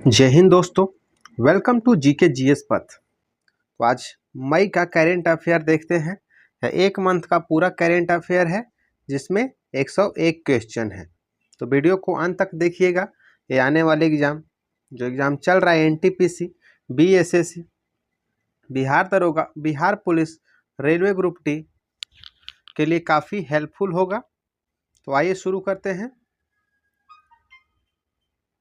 जय हिंद दोस्तों, welcome to GK GS पथ। तो आज मई का करेंट अफेयर देखते हैं। एक मंथ का पूरा करेंट अफेयर है जिसमें 101 क्वेश्चन है। तो वीडियो को अंत तक देखिएगा। ये आने वाले जो एग्ज़ाम चल रहा है एनटीपीसी, बीएसएससी, बिहार दरोगा, Bihar police, railway group D के लिए काफ़ी हेल्पफुल होगा। तो आइए शुरू करते हैं।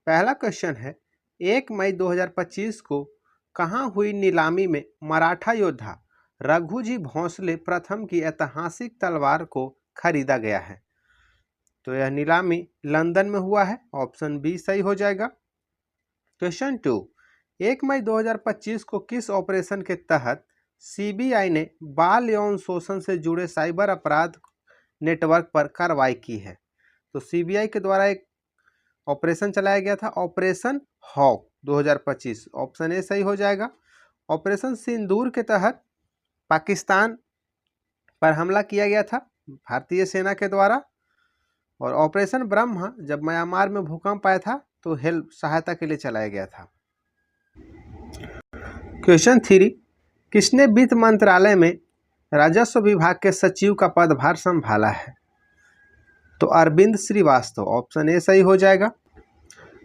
पहला क्वेश्चन है, 1 मई 2025 को कहाँ हुई नीलामी में मराठा योद्धा रघुजी भोंसले प्रथम की ऐतिहासिक तलवार को खरीदा गया है? तो यह नीलामी लंदन में हुआ है। ऑप्शन बी सही हो जाएगा। क्वेश्चन 2, 1 मई 2025 को किस ऑपरेशन के तहत सीबीआई ने बाल यौन शोषण से जुड़े साइबर अपराध नेटवर्क पर कार्रवाई की है? तो सीबीआई के द्वारा एक ऑपरेशन चलाया गया था, ऑपरेशन हॉक 2025। ऑप्शन ए सही हो जाएगा। ऑपरेशन सिंदूर के तहत पाकिस्तान पर हमला किया गया था भारतीय सेना के द्वारा। और ऑपरेशन ब्रह्मा जब म्यांमार में भूकंप आया था तो हेल्प सहायता के लिए चलाया गया था। क्वेश्चन 3, किसने वित्त मंत्रालय में राजस्व विभाग के सचिव का पदभार संभाला है? तो अरविंद श्रीवास्तव। ऑप्शन ए सही हो जाएगा।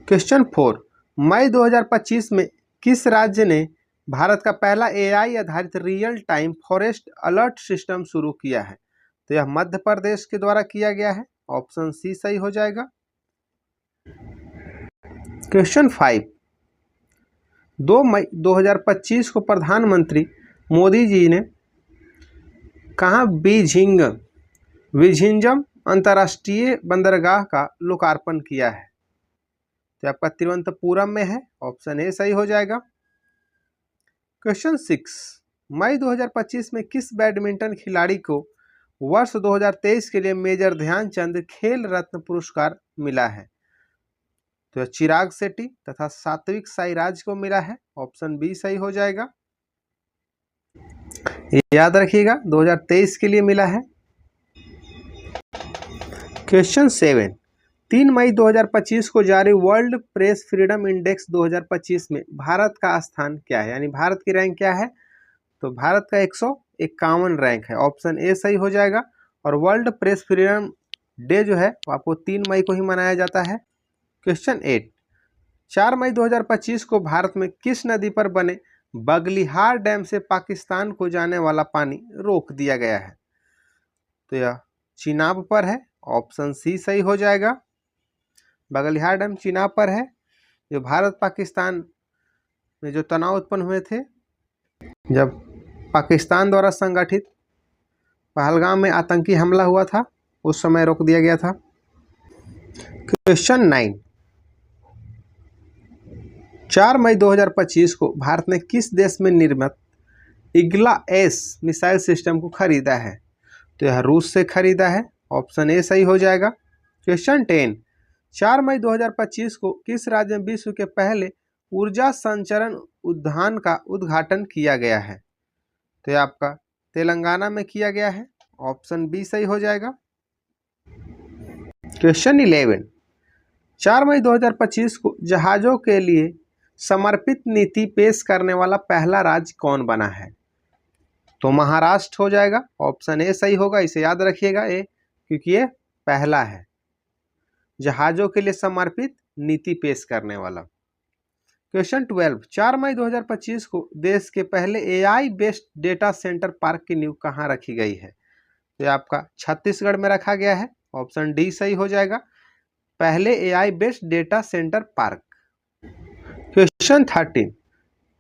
क्वेश्चन 4, मई 2025 में किस राज्य ने भारत का पहला एआई आधारित real time forest alert system शुरू किया है? तो यह मध्य प्रदेश के द्वारा किया गया है। ऑप्शन सी सही हो जाएगा। क्वेश्चन 5, 2 मई 2025 को प्रधानमंत्री मोदी जी ने कहाँ विझिंजम अंतर्राष्ट्रीय बंदरगाह का लोकार्पण किया है? तो आपका तिरुवनंतपुरम में है। ऑप्शन ए सही हो जाएगा। क्वेश्चन 6, मई 2025 में किस बैडमिंटन खिलाड़ी को वर्ष 2023 के लिए मेजर ध्यानचंद खेल रत्न पुरस्कार मिला है? तो चिराग शेट्टी तथा सात्विक साईराज को मिला है। ऑप्शन बी सही हो जाएगा। याद रखिएगा 2023 के लिए मिला है। क्वेश्चन 7, 3 मई 2025 को जारी वर्ल्ड प्रेस फ्रीडम इंडेक्स 2025 में भारत का स्थान क्या है, यानी भारत की रैंक क्या है? तो भारत का 151 रैंक है। ऑप्शन ए सही हो जाएगा। और वर्ल्ड प्रेस फ्रीडम डे जो है वो आपको 3 मई को ही मनाया जाता है। क्वेश्चन 8, 4 मई 2025 को भारत में किस नदी पर बने बगलिहार डैम से पाकिस्तान को जाने वाला पानी रोक दिया गया है? तो यह चिनाब पर है। ऑप्शन सी सही हो जाएगा। बगलिहार डैम चिनाब पर है। जो भारत पाकिस्तान में जो तनाव उत्पन्न हुए थे जब पाकिस्तान द्वारा संगठित पहलगाम में आतंकी हमला हुआ था, उस समय रोक दिया गया था। क्वेश्चन 9, 4 मई 2025 को भारत ने किस देश में निर्मित इग्ला एस मिसाइल सिस्टम को खरीदा है? तो यह रूस से खरीदा है। ऑप्शन ए सही हो जाएगा। क्वेश्चन 10, 4 मई 2025 को किस राज्य में विश्व के पहले ऊर्जा संचरण उद्यान का उद्घाटन किया गया है? तो यह आपका तेलंगाना में किया गया है। ऑप्शन बी सही हो जाएगा। क्वेश्चन 11, 4 मई 2025 को जहाजों के लिए समर्पित नीति पेश करने वाला पहला राज्य कौन बना है? तो महाराष्ट्र हो जाएगा। ऑप्शन ए सही होगा। इसे याद रखिएगा ए, क्योंकि ये पहला है जहाजों के लिए समर्पित नीति पेश करने वाला। क्वेश्चन 12, 4 मई 2025 को देश के पहले AI based data centre park की नींव कहाँ रखी गई है? तो आपका छत्तीसगढ़ में रखा गया है। ऑप्शन डी सही हो जाएगा। पहले AI based data centre park. Question 13,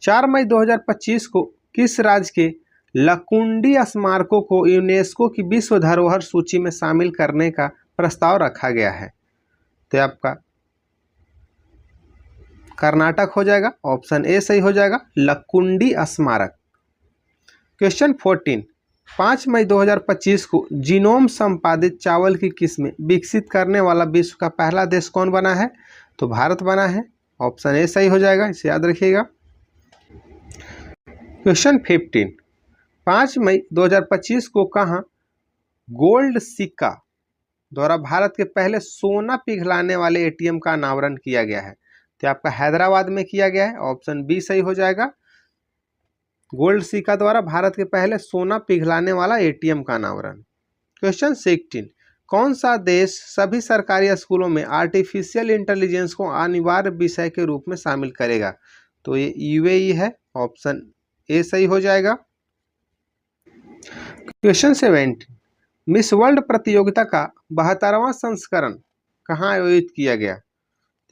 4 मई 2025 को किस राज्य के लकुंडी स्मारकों को यूनेस्को की विश्व धरोहर सूची में शामिल करने का प्रस्ताव रखा गया है? तो आपका कर्नाटक हो जाएगा। ऑप्शन ए सही हो जाएगा, लकुंडी स्मारक। क्वेश्चन 14, 5 मई 2025 को जीनोम संपादित चावल की किस्में विकसित करने वाला विश्व का पहला देश कौन बना है? तो भारत बना है। ऑप्शन ए सही हो जाएगा। इसे याद रखिएगा। क्वेश्चन 15, 5 मई 2025 को कहाँ गोल्ड सिक्का द्वारा भारत के पहले सोना पिघलाने वाले एटीएम का अनावरण किया गया है? तो आपका हैदराबाद में किया गया है, ऑप्शन बी सही हो जाएगा। गोल्ड सिक्का द्वारा भारत के पहले सोना पिघलाने वाला एटीएम का अनावरण। क्वेश्चन 16, कौन सा देश सभी सरकारी स्कूलों में आर्टिफिशियल इंटेलिजेंस को अनिवार्य विषय के रूप में शामिल करेगा? तो ये यूएई है, ऑप्शन ए सही हो जाएगा। क्वेश्चन 17, मिस वर्ल्ड प्रतियोगिता का 72वां संस्करण कहाँ आयोजित किया गया?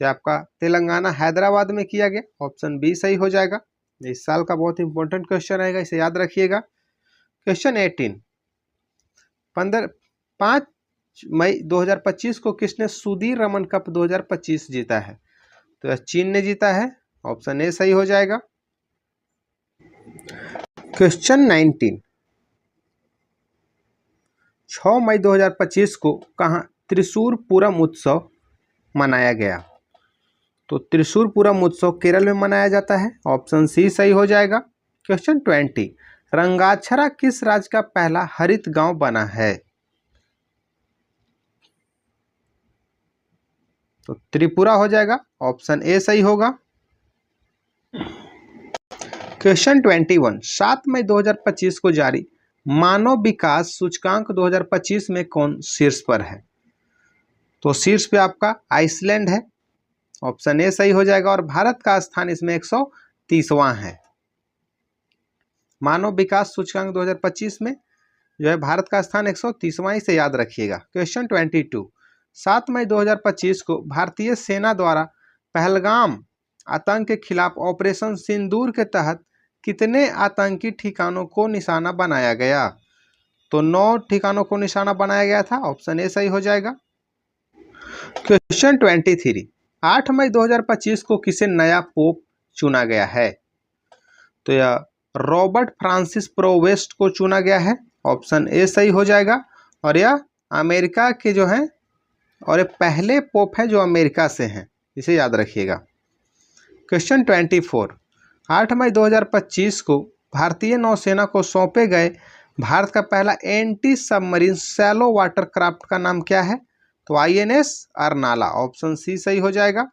तो आपका तेलंगाना हैदराबाद में किया गया, ऑप्शन बी सही हो जाएगा। इस साल का बहुत इंपॉर्टेंट क्वेश्चन रहेगा, इसे याद रखिएगा। क्वेश्चन 18, 5 मई 2025 को किसने सुधीर रमन कप 2025 जीता है? तो यह चीन ने जीता है, ऑप्शन ए सही हो जाएगा। क्वेश्चन 19, 6 मई 2025 को कहाँ त्रिशूर पूरम उत्सव मनाया गया? तो त्रिशूर पूरम उत्सव केरल में मनाया जाता है, ऑप्शन सी सही हो जाएगा। क्वेश्चन 20, रंगाक्षरा किस राज्य का पहला हरित गांव बना है? तो त्रिपुरा हो जाएगा, ऑप्शन ए सही होगा। क्वेश्चन 21, 7 मई 2025 को जारी मानव विकास सूचकांक 2025 में कौन शीर्ष पर है? तो शीर्ष पे आपका आइसलैंड है, ऑप्शन ए सही हो जाएगा। और भारत का स्थान इसमें 130वां है। मानव विकास सूचकांक 2025 में जो है भारत का स्थान 130वां, से याद रखिएगा। क्वेश्चन 22, 7 मई 2025 को भारतीय सेना द्वारा पहलगाम आतंक के खिलाफ ऑपरेशन सिंदूर के तहत कितने आतंकी ठिकानों को निशाना बनाया गया? तो 9 ठिकानों को निशाना बनाया गया था, ऑप्शन ए सही हो जाएगा। क्वेश्चन 23, 8 मई 2025 को किसे नया पोप चुना गया है? तो यह रॉबर्ट फ्रांसिस प्रोवेस्ट को चुना गया है, ऑप्शन ए सही हो जाएगा। और यह अमेरिका के जो हैं और ये पहले पोप है जो अमेरिका से हैं, इसे याद रखिएगा। क्वेश्चन 24, 8 मई 2025 को भारतीय नौसेना को सौंपे गए भारत का पहला anti submarine shallow water craft का नाम क्या है? तो INS अरनाला, ऑप्शन सी सही हो जाएगा।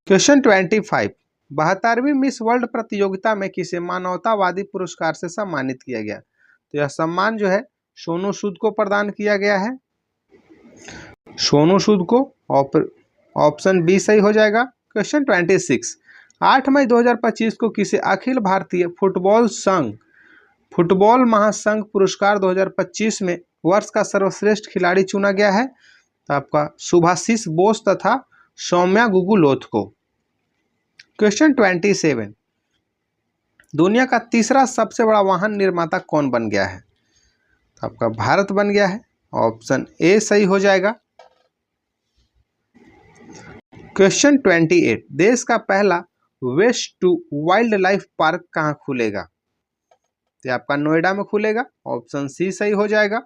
क्वेश्चन 25, 72वीं मिस वर्ल्ड प्रतियोगिता में किसे मानवतावादी पुरस्कार से सम्मानित किया गया? तो यह सम्मान जो है सोनू सूद को प्रदान किया गया है, सोनू सूद को, ऑप्शन बी सही हो जाएगा। क्वेश्चन 26, 8 मई 2025 को किसे अखिल भारतीय फुटबॉल संघ फुटबॉल महासंघ पुरस्कार 2025 में वर्ष का सर्वश्रेष्ठ खिलाड़ी चुना गया है? तो आपका सुभाषिस बोस तथा सौम्या गुगुलोथ को। क्वेश्चन 27, दुनिया का तीसरा सबसे बड़ा वाहन निर्माता कौन बन गया है? तो आपका भारत बन गया है, ऑप्शन ए सही हो जाएगा। क्वेश्चन 28, देश का पहला waste to wildlife park कहाँ खुलेगा? तो आपका नोएडा में खुलेगा, ऑप्शन सी सही हो जाएगा।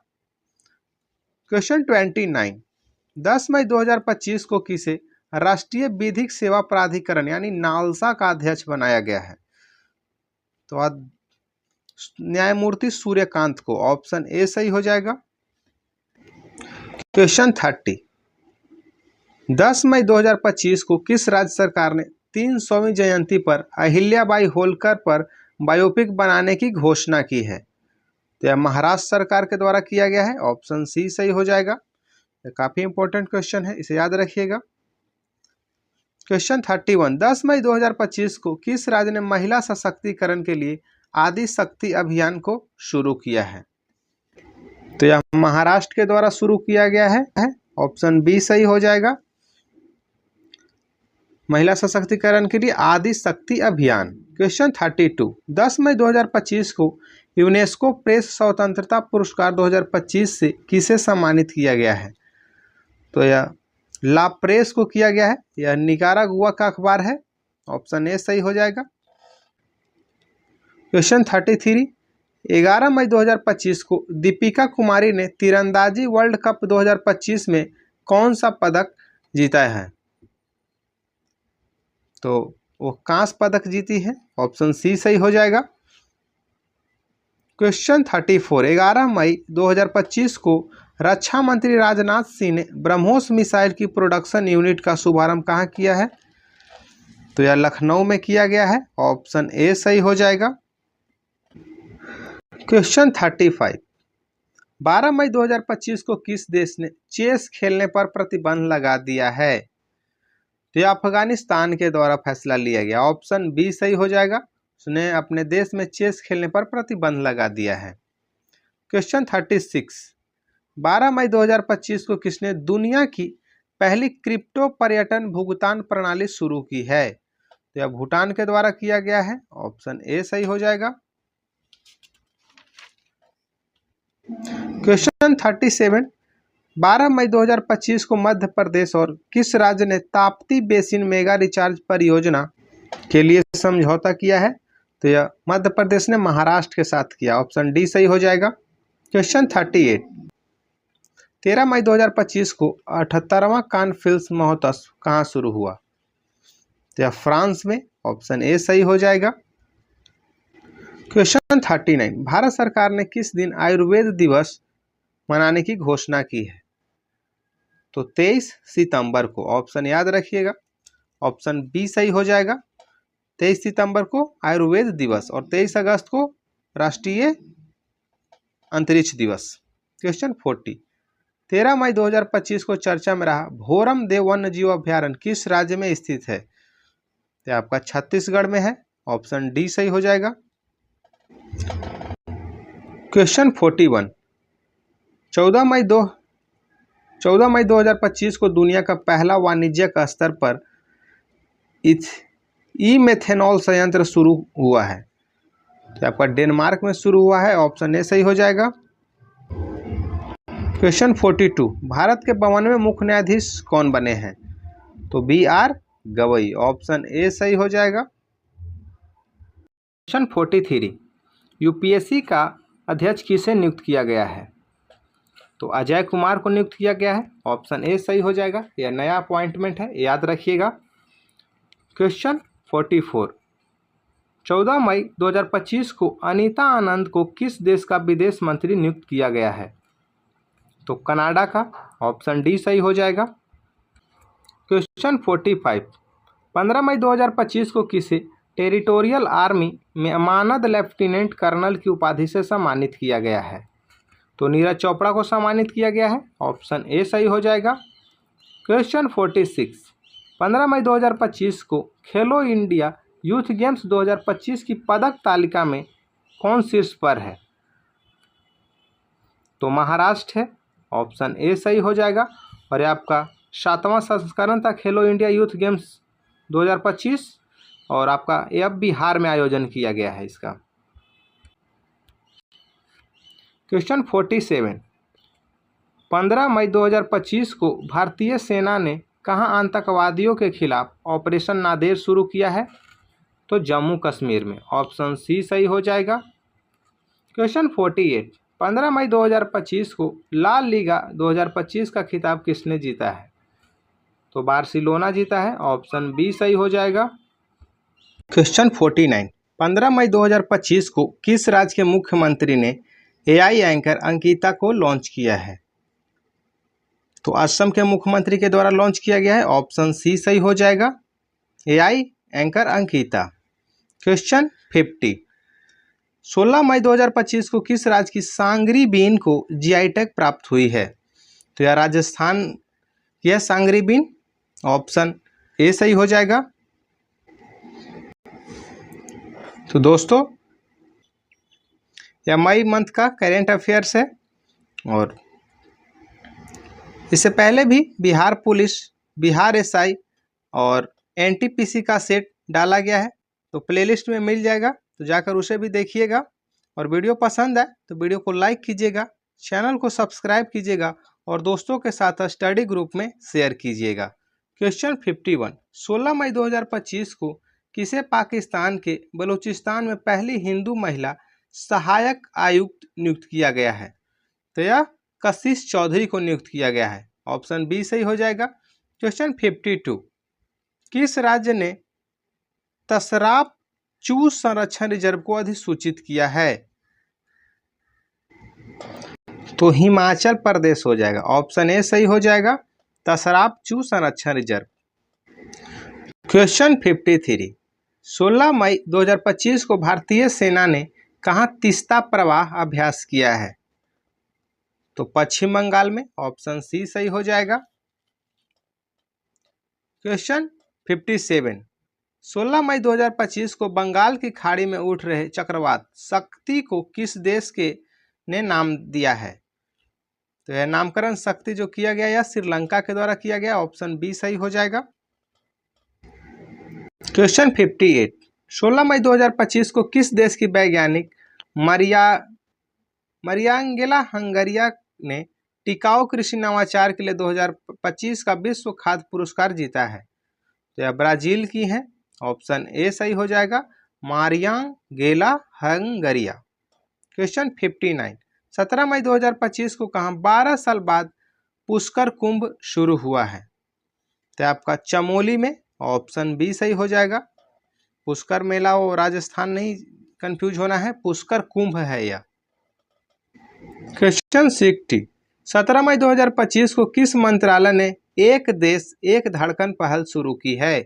क्वेश्चन 29, 10 मई 2025 को किसे राष्ट्रीय विधिक सेवा प्राधिकरण यानी नालसा का अध्यक्ष बनाया गया है? तो न्यायमूर्ति सूर्यकांत को, ऑप्शन ए सही हो जाएगा। क्वेश्चन 30, 10 मई 2025 को किस राज्य सरकार ने 300वीं जयंती पर अहिल्याबाई होलकर पर बायोपिक बनाने की घोषणा की है? तो यह महाराष्ट्र सरकार के द्वारा किया गया है, ऑप्शन सी सही हो जाएगा। यह काफी इंपॉर्टेंट क्वेश्चन है, इसे याद रखिएगा। क्वेश्चन 31, 10 मई 2025 को किस राज्य ने महिला सशक्तिकरण के लिए आदि शक्ति अभियान को शुरू किया है? तो यह महाराष्ट्र के द्वारा शुरू किया गया है, ऑप्शन बी सही हो जाएगा। महिला सशक्तिकरण के लिए आदि शक्ति अभियान। क्वेश्चन 32, 10 मई 2025 को यूनेस्को प्रेस स्वतंत्रता पुरस्कार 2025 से किसे सम्मानित किया गया है? तो यह ला प्रेस को किया गया है, यह निकारागुआ का अखबार है, ऑप्शन ए सही हो जाएगा। क्वेश्चन 33, 11 मई 2025 को दीपिका कुमारी ने तीरंदाजी वर्ल्ड कप 2025 में कौन सा पदक जीता है? तो वो कांस्य पदक जीती है, ऑप्शन सी सही हो जाएगा। क्वेश्चन 34, 11 मई 2025 को रक्षा मंत्री राजनाथ सिंह ने ब्रह्मोस मिसाइल की प्रोडक्शन यूनिट का शुभारंभ कहाँ किया है? तो यह लखनऊ में किया गया है। ऑप्शन ए सही हो जाएगा। क्वेश्चन 35, 12 मई 2025 को किस देश ने चेस खेलने पर प्रतिबंध लगा दिया है? तो यह अफगानिस्तान के द्वारा फैसला लिया गया। ऑप्शन बी सही हो जाएगा। उसने अपने देश में चेस खेलने पर प्रतिबंध लगा दिया है। क्वेश्चन 36, 12 मई 2025 को किसने दुनिया की पहली क्रिप्टो पर्यटन भुगतान प्रणाली शुरू की है? तो यह भूटान के द्वारा किया गया है। ऑप्शन ए सही हो जाएगा। क्वेश्चन 37, 12 मई 2025 को मध्य प्रदेश और किस राज्य ने ताप्ती बेसिन मेगा रिचार्ज परियोजना के लिए समझौता किया है? तो यह मध्य प्रदेश ने महाराष्ट्र के साथ किया। ऑप्शन डी सही हो जाएगा। क्वेश्चन 38, 13 मई 2025 को 78वां कान फिल्म महोत्सव कहाँ शुरू हुआ? तो यह फ्रांस में। ऑप्शन ए सही हो जाएगा। क्वेश्चन 39, भारत सरकार ने किस दिन आयुर्वेद दिवस मनाने की घोषणा की है? तो 23 सितंबर को। ऑप्शन याद रखिएगा। ऑप्शन बी सही हो जाएगा। 23 सितंबर को आयुर्वेद दिवस और 23 अगस्त को राष्ट्रीय अंतरिक्ष दिवस। क्वेश्चन 40, 13 मई 2025 को चर्चा में रहा भोरम देव वन्य जीव अभ्यारण्य किस राज्य में स्थित है? तो आपका छत्तीसगढ़ में है। ऑप्शन डी सही हो जाएगा। क्वेश्चन 41, 14 मई 2025 को दुनिया का पहला वाणिज्यिक स्तर पर ई मेथेनॉल संयंत्र शुरू हुआ है। तो आपका डेनमार्क में शुरू हुआ है। ऑप्शन ए सही हो जाएगा। क्वेश्चन 42, भारत के 52वें मुख्य न्यायाधीश कौन बने हैं? तो B R Gavai. Option A सही हो जाएगा। क्वेश्चन 43, यूपीएससी का अध्यक्ष किसे नियुक्त किया गया है? तो अजय कुमार को नियुक्त किया गया है। ऑप्शन ए सही हो जाएगा। यह नया अपॉइंटमेंट है, याद रखिएगा। क्वेश्चन 44, 14 मई 2025 को अनीता आनंद को किस देश का विदेश मंत्री नियुक्त किया गया है? तो कनाडा का। ऑप्शन डी सही हो जाएगा। क्वेश्चन 45, 15 मई 2025 को किसे टेरिटोरियल आर्मी में मानद लेफ्टिनेंट कर्नल की उपाधि से सम्मानित किया गया है? तो नीरज चोपड़ा को सम्मानित किया गया है। ऑप्शन ए सही हो जाएगा। क्वेश्चन 46, 15 मई 2025 को खेलो इंडिया यूथ गेम्स 2025 की पदक तालिका में कौन शीर्ष पर है? तो महाराष्ट्र है। ऑप्शन ए सही हो जाएगा। और ये आपका 7वां संस्करण था खेलो इंडिया यूथ गेम्स 2025 और आपका ये अब बिहार में आयोजन किया गया है इसका। क्वेश्चन 47, 15 मई 2025 को भारतीय सेना ने कहाँ आतंकवादियों के खिलाफ ऑपरेशन नादेर शुरू किया है? तो जम्मू कश्मीर में। ऑप्शन सी सही हो जाएगा। क्वेश्चन 48, 15 मई 2025 को लाल लीगा 2025 का खिताब किसने जीता है? तो बार्सिलोना जीता है। ऑप्शन बी सही हो जाएगा। क्वेश्चन 49, 15 मई 2025 को किस राज्य के मुख्यमंत्री ने एआई एंकर अंकिता को लॉन्च किया है? तो असम के मुख्यमंत्री के द्वारा लॉन्च किया गया है। ऑप्शन सी सही हो जाएगा। AI anchor Ankita. क्वेश्चन 50, 16 मई 2025 को किस राज्य की सांगरी बीन को जीआई टैग प्राप्त हुई है? तो यह राजस्थान की है सांगरी बीन। ऑप्शन ए सही हो जाएगा। तो दोस्तों यह मई मंथ का करेंट अफेयर्स है और इससे पहले भी बिहार पुलिस, बिहार एसआई और एनटीपीसी का सेट डाला गया है, तो प्लेलिस्ट में मिल जाएगा, तो जाकर उसे भी देखिएगा। और वीडियो पसंद आए तो वीडियो को लाइक कीजिएगा, चैनल को सब्सक्राइब कीजिएगा और दोस्तों के साथ स्टडी ग्रुप में शेयर कीजिएगा। क्वेश्चन 51, 16 मई 2025 को किसे पाकिस्तान के बलूचिस्तान में पहली हिंदू महिला सहायक आयुक्त नियुक्त किया गया है? तो यह कशिश चौधरी को नियुक्त किया गया है। ऑप्शन बी सही हो जाएगा। क्वेश्चन 52, किस राज्य ने तसराप चूज संरक्षण रिजर्व को अधिसूचित किया है? तो हिमाचल प्रदेश हो जाएगा। ऑप्शन ए सही हो जाएगा, तसराप जू संरक्षण रिजर्व। क्वेश्चन 53, 16 मई 2025 को भारतीय सेना ने कहाँ तीस्ता प्रवाह अभ्यास किया है? तो पश्चिम बंगाल में। ऑप्शन सी सही हो जाएगा। क्वेश्चन 57, 16 मई 2025 को बंगाल की खाड़ी में उठ रहे चक्रवात शक्ति को किस देश के ने नाम दिया है? तो यह नामकरण शक्ति जो किया गया यह श्रीलंका के द्वारा किया गया। ऑप्शन बी सही हो जाएगा। क्वेश्चन 58, 16 मई 2025 को किस देश की वैज्ञानिक मरियांगेला हंगरिया ने टिकाऊ कृषि नवाचार के लिए 2025 का विश्व खाद्य पुरस्कार जीता है? तो यह ब्राजील की है। ऑप्शन ए सही हो जाएगा, मारियांगेला हंगरिया। क्वेश्चन 59, 17 मई 2025 को कहाँ 12 साल बाद पुष्कर कुंभ शुरू हुआ है? तो आपका चमोली में। ऑप्शन बी सही हो जाएगा। पुष्कर मेला वो राजस्थान नहीं कंफ्यूज होना है, पुष्कर कुंभ है यह। क्वेश्चन 60, 17 मई 2025 को किस मंत्रालय ने एक देश एक धड़कन पहल शुरू की है?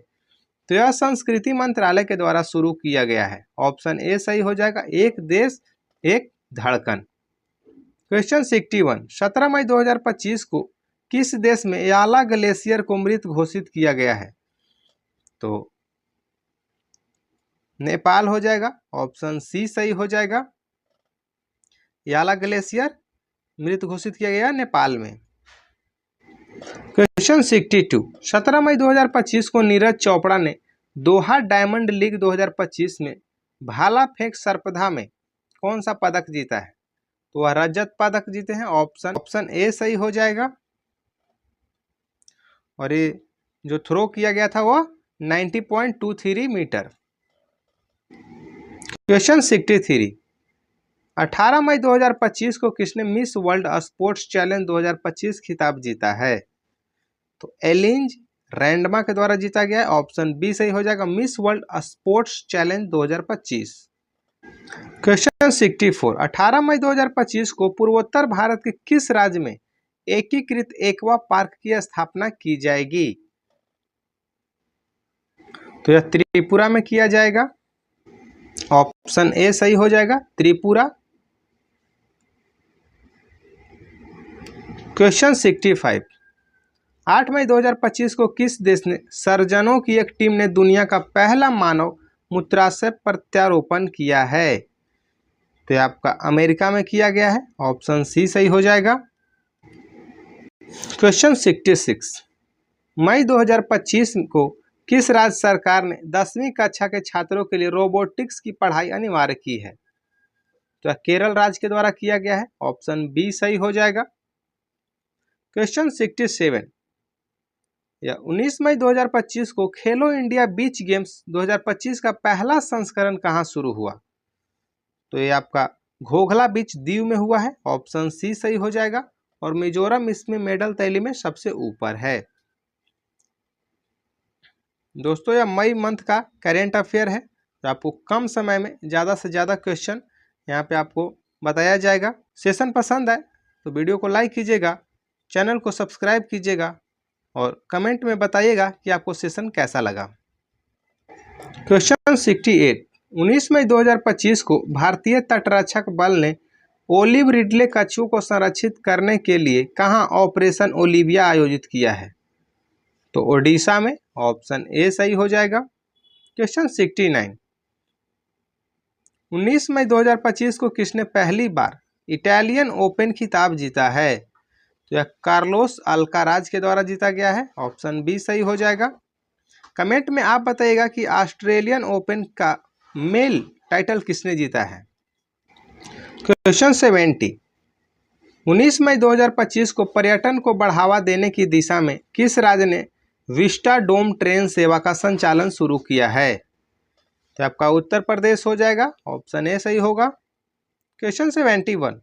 तो यह संस्कृति मंत्रालय के द्वारा शुरू किया गया है। ऑप्शन ए सही हो जाएगा, एक देश एक धड़कन। क्वेश्चन 61, 17 मई 2025 को किस देश में याला ग्लेशियर को मृत घोषित किया गया है? तो नेपाल हो जाएगा। ऑप्शन सी सही हो जाएगा, याला ग्लेशियर मृत घोषित किया गया नेपाल में। क्वेश्चन 62, 17 मई 2025 को नीरज चोपड़ा ने दोहा डायमंड लीग 2025 में भाला फेंक सर्पधा में कौन सा पदक जीता है? तो वह रजत पदक जीते हैं। ऑप्शन ए सही हो जाएगा। और ये जो थ्रो किया गया था वह 90.23 मीटर। क्वेश्चन 63, 18 मई 2025 को किसने मिस वर्ल्ड स्पोर्ट्स चैलेंज 2025 खिताब जीता है? तो एलिंज रैंडमा के द्वारा जीता गया है। ऑप्शन बी सही हो जाएगा, miss world sports challenge 2025। Question 64, 18 मई 2025 को पूर्वोत्तर भारत के किस राज्य में एकीकृत एक्वा पार्क की स्थापना की जाएगी? तो यह त्रिपुरा में किया जाएगा। ऑप्शन ए सही हो जाएगा, त्रिपुरा। क्वेश्चन 65, 8 मई 2025 को किस देश ने सर्जनों की एक टीम ने दुनिया का पहला मानव मूत्राशय प्रत्यारोपण किया है? तो ये आपका अमेरिका में किया गया है। ऑप्शन सी सही हो जाएगा। क्वेश्चन 66, मई 2025 को किस राज्य सरकार ने 10वीं कक्षा के छात्रों के लिए रोबोटिक्स की पढ़ाई अनिवार्य की है? तो केरल राज्य के द्वारा किया गया है। ऑप्शन बी सही हो जाएगा। क्वेश्चन 67, या 19 मई 2025 को खेलो इंडिया बीच गेम्स 2025 का पहला संस्करण कहाँ शुरू हुआ? तो ये आपका घोघला बीच दीव में हुआ है। ऑप्शन सी सही हो जाएगा। और मिजोरम इसमें मेडल तैली में सबसे ऊपर है। दोस्तों यह मई मंथ का करेंट अफेयर है, तो आपको कम समय में ज़्यादा से ज़्यादा क्वेश्चन यहाँ पे आपको बताया जाएगा। सेशन पसंद आए तो वीडियो को लाइक कीजिएगा, चैनल को सब्सक्राइब कीजिएगा और कमेंट में बताइएगा कि आपको सेशन कैसा लगा। क्वेश्चन 68, 19 मई 2025 को भारतीय तटरक्षक बल ने ओलिव रिडले कछुओं को संरक्षित करने के लिए कहाँ ऑपरेशन ओलिविया आयोजित किया है? तो ओडिशा में। ऑप्शन ए सही हो जाएगा। क्वेश्चन 69, 19 मई 2025 को किसने पहली बार इटालियन ओपन खिताब जीता है? तो यह कार्लोस अल्काराज के द्वारा जीता गया है। ऑप्शन बी सही हो जाएगा। कमेंट में आप बताइएगा कि ऑस्ट्रेलियन ओपन का मेल टाइटल किसने जीता है? क्वेश्चन 70, 19 मई 2025 को पर्यटन को बढ़ावा देने की दिशा में किस राज्य ने विस्टा डोम ट्रेन सेवा का संचालन शुरू किया है? तो आपका उत्तर प्रदेश हो जाएगा। ऑप्शन ए सही होगा। क्वेश्चन 71,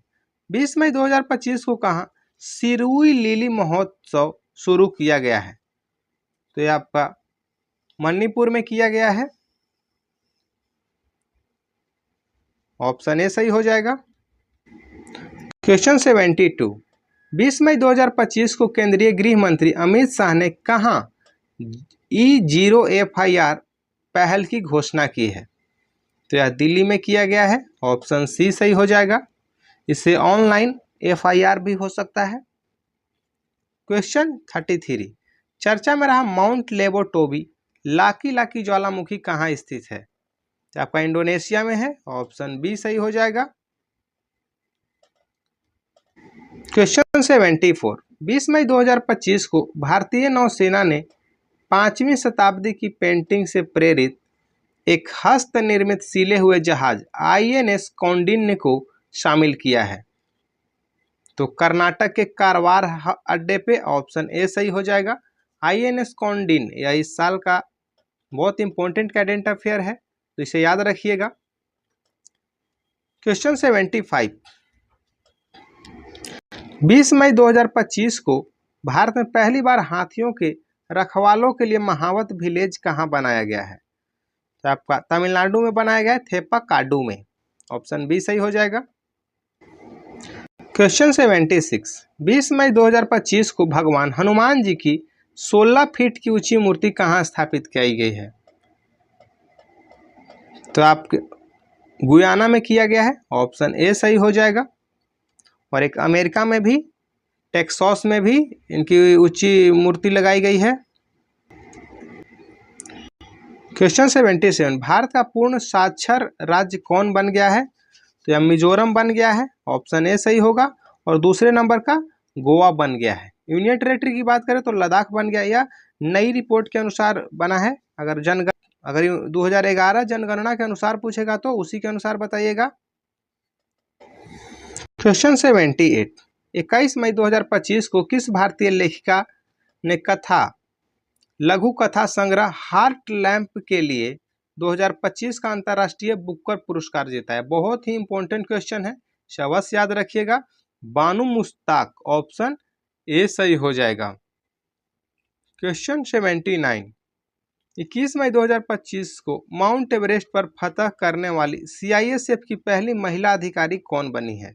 20 मई 2025 को कहाँ सिरुई लिली महोत्सव शुरू किया गया है? तो ये आपका मणिपुर में किया गया है। ऑप्शन ए सही हो जाएगा। क्वेश्चन 72, 20 मई 2025 को केंद्रीय गृह मंत्री अमित शाह ने कहाँ E0 FIR पहल की घोषणा की है? तो यह दिल्ली में किया गया है, ऑप्शन सी सही हो जाएगा। इससे ऑनलाइन FIR भी हो सकता है। क्वेश्चन 33, चर्चा में रहा माउंट लेबोटोबी लाकी लाकी ज्वालामुखी कहाँ स्थित है? तो आपका इंडोनेशिया में है, ऑप्शन बी सही हो जाएगा। क्वेश्चन 74, 20 मई 2025 को भारतीय नौसेना ने 5वीं शताब्दी की पेंटिंग से प्रेरित एक हस्त निर्मित सिले हुए जहाज INS कौंडिन्य को शामिल किया है। तो कर्नाटक के कारवार अड्डे पे, ऑप्शन ए सही हो जाएगा। INS कौंडिन्य यह इस साल का बहुत इंपॉर्टेंट करेंट अफेयर है, तो इसे याद रखिएगा। क्वेश्चन 75, 20 मई 2025 को भारत में पहली बार हाथियों के रखवालों के लिए महावत विलेज कहाँ बनाया गया है? तो आपका तमिलनाडु में बनाया गया है, थेप्पाकाडु में, ऑप्शन बी सही हो जाएगा। क्वेश्चन 76, 20 मई 2025 को भगवान हनुमान जी की 16 फीट की ऊंची मूर्ति कहाँ स्थापित की गई है? तो आप गुयाना में किया गया है, ऑप्शन ए सही हो जाएगा। और एक अमेरिका में भी, टेक्सास में भी इनकी ऊंची मूर्ति लगाई गई है। क्वेश्चन 77, भारत का पूर्ण साक्षर राज्य कौन बन गया है? तो यह मिजोरम बन गया है, ऑप्शन ए सही होगा। और दूसरे नंबर का गोवा बन गया है। यूनियन टेरिटरी की बात करें तो लद्दाख बन गया, या नई रिपोर्ट के अनुसार बना है। अगर 2011 जनगणना के अनुसार पूछेगा तो उसी के अनुसार बताइएगा। क्वेश्चन 78, 21 मई 2025 को किस भारतीय लेखिका ने लघु कथा संग्रह हार्ट लैम्प के लिए 2025 का अंतर्राष्ट्रीय बुकर पुरस्कार जीता है? बहुत ही इंपॉर्टेंट क्वेश्चन है, अवश्य याद रखिएगा। बानू मुश्ताक, ऑप्शन ए सही हो जाएगा। क्वेश्चन 79, 21 मई 2025 को माउंट एवरेस्ट पर फतह करने वाली CISF की पहली महिला अधिकारी कौन बनी है?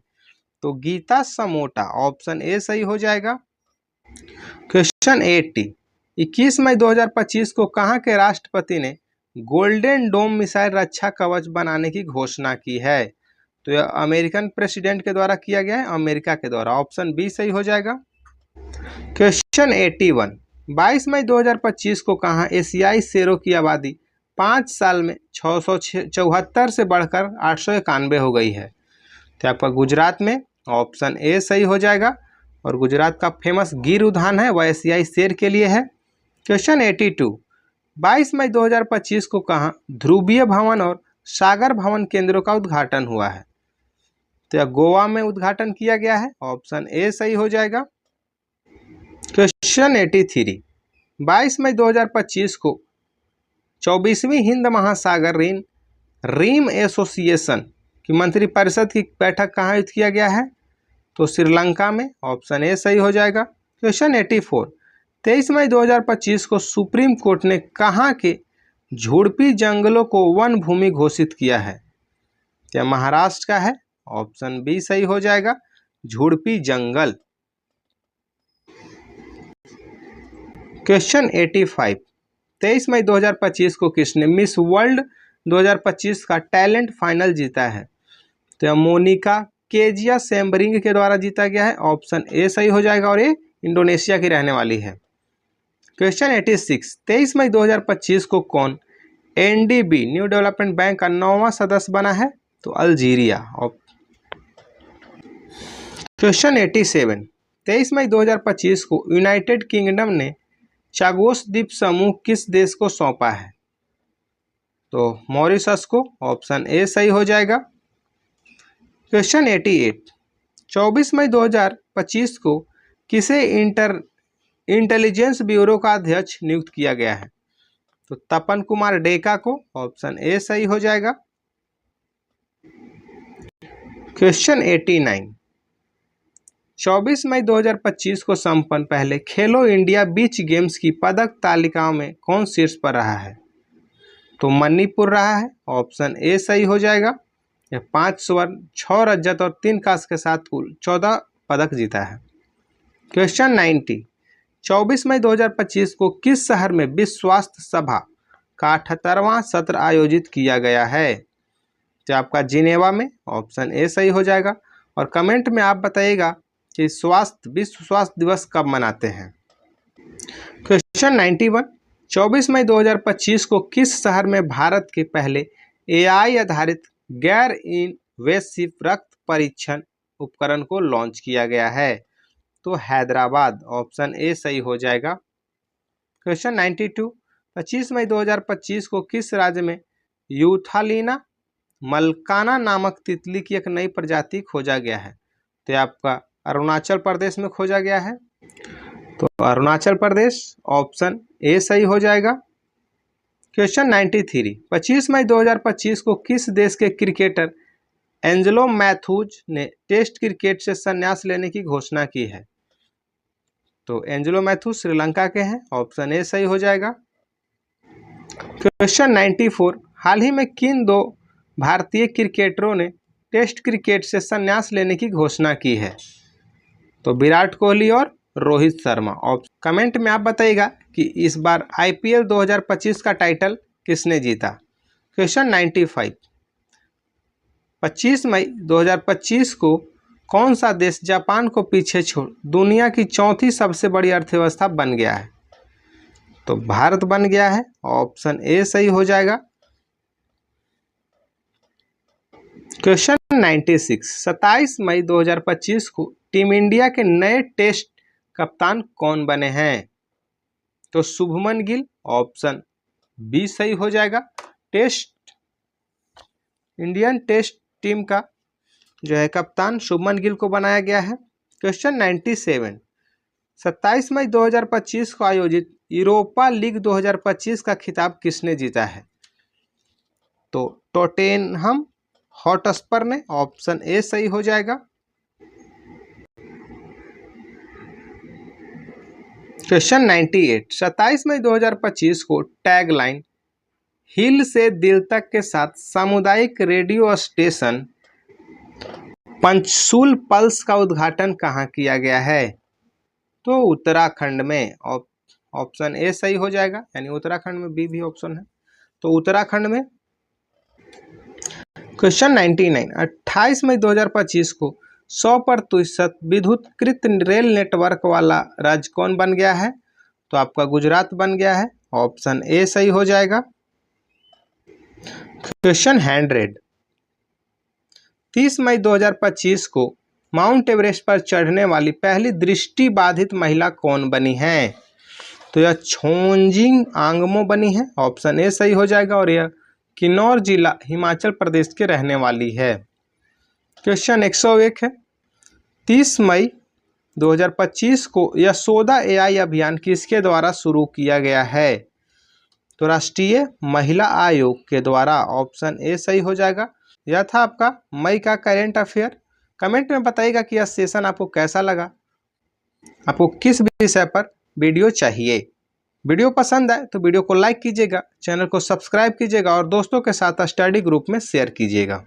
तो गीता समोटा, ऑप्शन ए सही हो जाएगा। क्वेश्चन 80, 21 मई 2025 को कहाँ के राष्ट्रपति ने गोल्डन डोम मिसाइल रक्षा कवच बनाने की घोषणा की है? तो यह अमेरिकन प्रेसिडेंट के द्वारा किया गया है, अमेरिका के द्वारा, ऑप्शन बी सही हो जाएगा। क्वेश्चन 81, 22 मई 2025 को कहाँ एशियाई शेरों की आबादी 5 साल में 674 से बढ़कर 891 हो गई है? तो आपका गुजरात में, ऑप्शन ए सही हो जाएगा। और गुजरात का फेमस गिर उद्यान है, वह एशियाई शेर के लिए है। क्वेश्चन 82, 22 मई 2025 को कहाँ ध्रुवीय भवन और सागर भवन केंद्रों का उद्घाटन हुआ है? तो यह गोवा में उद्घाटन किया गया है, ऑप्शन ए सही हो जाएगा। क्वेश्चन 83, 22 मई 2025 को 24वीं हिंद महासागर रीम एसोसिएशन की मंत्रिपरिषद की बैठक कहाँ आयोजित किया गया है? तो श्रीलंका में, ऑप्शन ए सही हो जाएगा। क्वेश्चन 84, 23 मई 2025 को सुप्रीम कोर्ट ने कहाँ के झुड़पी जंगलों को वन भूमि घोषित किया है? क्या महाराष्ट्र का है, ऑप्शन बी सही हो जाएगा, झुड़पी जंगल। क्वेश्चन 85, 23 मई 2025 को किसने मिस वर्ल्ड 2025 का टैलेंट फाइनल जीता है? तो यह मोनिका केजिया सेम्बरिंग के द्वारा जीता गया है, ऑप्शन ए सही हो जाएगा। और ये इंडोनेशिया की रहने वाली है। क्वेश्चन 86, 23 मई 2025 को कौन NDB न्यू डेवलपमेंट बैंक का 9वां सदस्य बना है? तो अल्जीरिया। क्वेश्चन 87, 23 मई 2025 को यूनाइटेड किंगडम ने चागोस द्वीप समूह किस देश को सौंपा है? तो मॉरिशस को, ऑप्शन ए सही हो जाएगा। क्वेश्चन 88, 24 मई 2025 को किसे इंटेलिजेंस ब्यूरो का अध्यक्ष नियुक्त किया गया है? तो तपन कुमार डेका को, ऑप्शन ए सही हो जाएगा। क्वेश्चन 89, 24 मई 2025 को संपन्न पहले खेलो इंडिया बीच गेम्स की पदक तालिकाओं में कौन शीर्ष पर रहा है? तो मणिपुर रहा है, ऑप्शन ए सही हो जाएगा। यह 5 स्वर्ण, 6 रजत और 3 कांस्य के साथ कुल 14 पदक जीता है। क्वेश्चन 90, 24 मई 2025 को किस शहर में विश्व स्वास्थ्य सभा का 78वां सत्र आयोजित किया गया है? तो आपका जिनेवा में, ऑप्शन ए सही हो जाएगा। और कमेंट में आप बताइएगा कि विश्व स्वास्थ्य दिवस कब मनाते हैं। क्वेश्चन 91, 24 मई 2025 को किस शहर में भारत के पहले एआई आधारित गैर इनवेसिव रक्त परीक्षण उपकरण को लॉन्च किया गया है? तो हैदराबाद, ऑप्शन ए सही हो जाएगा। क्वेश्चन 92, 25 मई 2025 को किस राज्य में यूथालिना मलकाना नामक तितली की एक नई प्रजाति खोजा गया है? तो आपका अरुणाचल प्रदेश में खोजा गया है। तो अरुणाचल प्रदेश, ऑप्शन ए सही हो जाएगा। क्वेश्चन 93, 25 मई 2025 को किस देश के क्रिकेटर एंजेलो मैथ्यूज ने टेस्ट क्रिकेट से संन्यास लेने की घोषणा की है? तो एंजेलो मैथ्यूज श्रीलंका के हैं, ऑप्शन ए सही हो जाएगा। क्वेश्चन 94, हाल ही में किन 2 भारतीय क्रिकेटरों ने टेस्ट क्रिकेट से संन्यास लेने की घोषणा की है? तो विराट कोहली और रोहित शर्मा। और कमेंट में आप बताइएगा कि इस बार आईपीएल 2025 का टाइटल किसने जीता। क्वेश्चन 95, 25 मई 2025 को कौन सा देश जापान को पीछे छोड़ दुनिया की 4थी सबसे बड़ी अर्थव्यवस्था बन गया है? तो भारत बन गया है, ऑप्शन ए सही हो जाएगा। क्वेश्चन 96, 27 मई 2025 को टीम इंडिया के नए टेस्ट कप्तान कौन बने हैं? तो शुभमन गिल, ऑप्शन बी सही हो जाएगा। इंडियन टेस्ट टीम का जो है कप्तान शुभमन गिल को बनाया गया है। क्वेश्चन 97, 27 मई 2025 को आयोजित यूरोपा लीग 2025 का खिताब किसने जीता है? तो टॉटेनहम हॉटस्पर ने, ऑप्शन ए सही हो जाएगा। क्वेश्चन 98, 27 मई 2025 को टैगलाइन हिल से दिल तक के साथ सामुदायिक रेडियो स्टेशन पंचसूल पल्स का उद्घाटन कहाँ किया गया है? तो उत्तराखंड में, ऑप्शन ए सही हो जाएगा। यानी उत्तराखंड में बी भी ऑप्शन है, तो उत्तराखंड में। क्वेश्चन 99, 28 मई 2025 को 100% विद्युतीकृत रेल नेटवर्क वाला राज्य कौन बन गया है? तो आपका गुजरात बन गया है, ऑप्शन ए सही हो जाएगा। क्वेश्चन 100, 30 मई 2025 को माउंट एवरेस्ट पर चढ़ने वाली पहली दृष्टिबाधित महिला कौन बनी है? तो यह छोंजिंग आंगमो बनी है, ऑप्शन ए सही हो जाएगा। और यह किन्नौर जिला हिमाचल प्रदेश के रहने वाली है। क्वेश्चन 101 है, 30 मई 2025 को यशोदा एआई अभियान किसके द्वारा शुरू किया गया है? तो राष्ट्रीय महिला आयोग के द्वारा, ऑप्शन ए सही हो जाएगा। यह था आपका मई का करेंट अफेयर। कमेंट में बताइएगा कि यह सेशन आपको कैसा लगा, आपको किस विषय पर वीडियो चाहिए। वीडियो पसंद आए तो वीडियो को लाइक कीजिएगा, चैनल को सब्सक्राइब कीजिएगा और दोस्तों के साथ स्टडी ग्रुप में शेयर कीजिएगा।